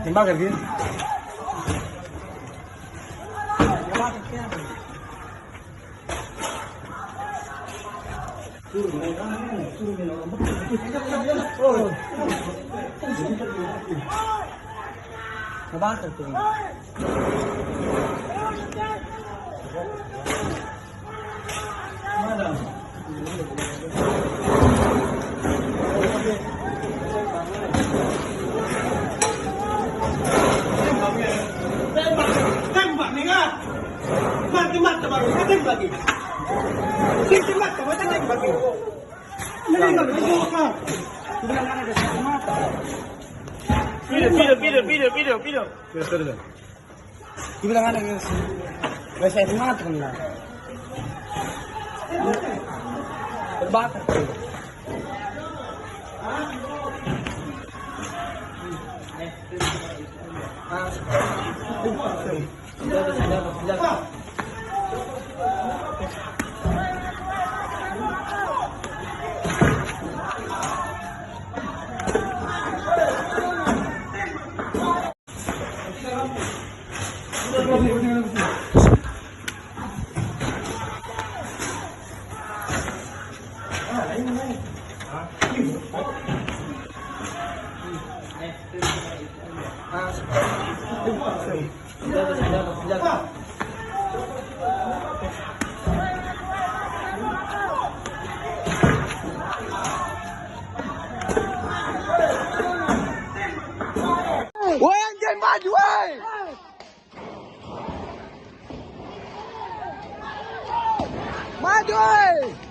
Timbang करके बात करते हैं mata baru kan bagi. Sisi mata macam ni bagi. Ini nak bukan. Sudah kan ada sisi mata. Video. Dibilang ada sisi. Bahasa itu mata kan lah. Terbakar. Woi anjing maju woi. Maju woi.